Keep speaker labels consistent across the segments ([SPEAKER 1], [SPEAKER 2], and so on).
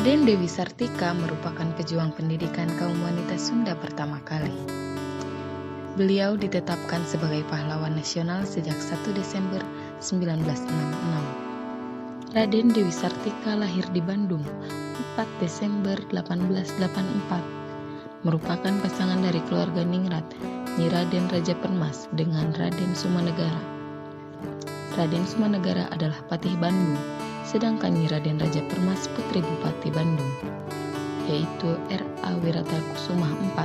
[SPEAKER 1] Raden Dewi Sartika merupakan pejuang pendidikan kaum wanita Sunda pertama kali. Beliau ditetapkan sebagai pahlawan nasional sejak 1 Desember 1966. Raden Dewi Sartika lahir di Bandung 4 Desember 1884. Merupakan pasangan dari keluarga Ningrat, Nyi Raden Raja Permas dengan Raden Sumanegara. Raden Sumanegara adalah Patih Bandung, sedangkan Nyi Raden Raja Permas putri Bupati Bandung, yaitu R.A. Wiratakusuma IV.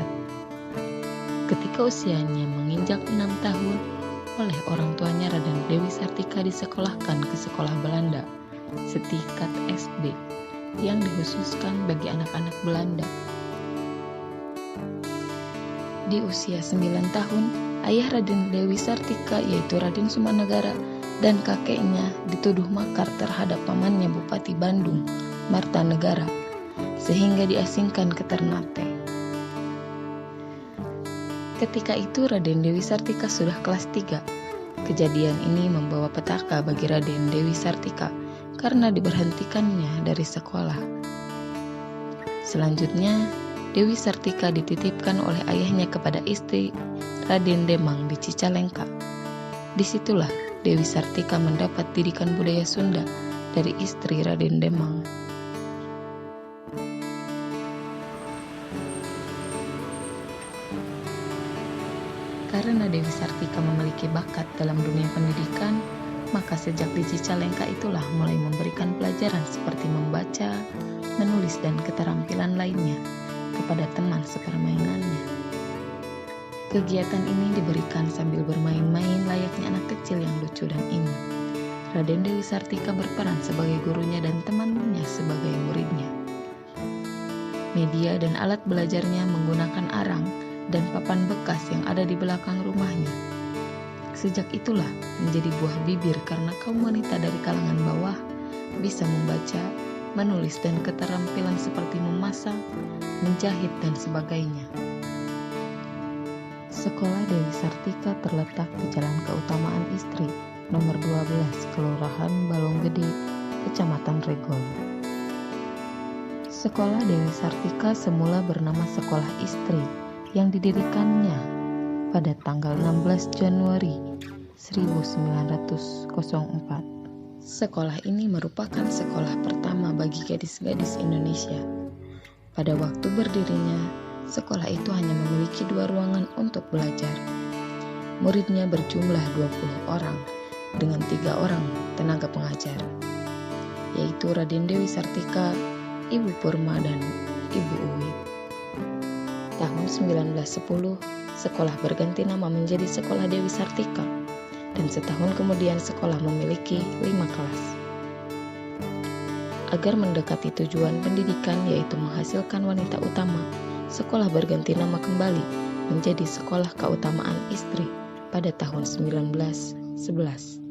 [SPEAKER 1] Ketika usianya menginjak 6 tahun, oleh orang tuanya Raden Dewi Sartika disekolahkan ke sekolah Belanda setingkat SD yang dikhususkan bagi anak-anak Belanda. Di usia 9 tahun, ayah Raden Dewi Sartika yaitu Raden Sumanegara dan kakeknya dituduh makar terhadap pamannya Bupati Bandung, Martanegara, sehingga diasingkan ke Ternate. Ketika itu Raden Dewi Sartika sudah kelas 3. Kejadian ini membawa petaka bagi Raden Dewi Sartika karena diberhentikannya dari sekolah. Selanjutnya, Dewi Sartika dititipkan oleh ayahnya kepada istri Raden Demang di Cicalengka. Disitulah Dewi Sartika mendapat didikan budaya Sunda dari istri Raden Demang. Karena Dewi Sartika memiliki bakat dalam dunia pendidikan, maka sejak di Cicalengka itulah mulai memberikan pelajaran seperti membaca, menulis, dan keterampilan lainnya kepada teman sepermainannya. Kegiatan ini diberikan sambil bermain-main layaknya anak kecil yang lucu dan imut. Raden Dewi Sartika berperan sebagai gurunya dan temannya sebagai muridnya. Media dan alat belajarnya menggunakan arang dan papan bekas yang ada di belakang rumahnya. Sejak itulah menjadi buah bibir karena kaum wanita dari kalangan bawah bisa membaca, menulis, dan keterampilan seperti memasak, menjahit, dan sebagainya. Sekolah Dewi Sartika terletak di Jalan Keutamaan Istri, nomor 12, Kelurahan Balonggede, Kecamatan Regol. Sekolah Dewi Sartika semula bernama Sekolah Istri yang didirikannya pada tanggal 16 Januari 1904. Sekolah ini merupakan sekolah pertama bagi gadis-gadis Indonesia. Pada waktu berdirinya, sekolah itu hanya memiliki 2 ruangan untuk belajar. Muridnya berjumlah 20 orang dengan 3 orang tenaga pengajar, yaitu Raden Dewi Sartika, Ibu Purma, dan Ibu Uwi. Tahun 1910, sekolah berganti nama menjadi Sekolah Dewi Sartika, dan setahun kemudian sekolah memiliki 5 kelas. Agar mendekati tujuan pendidikan yaitu menghasilkan wanita utama, sekolah berganti nama kembali menjadi Sekolah Keutamaan Istri pada tahun 1911.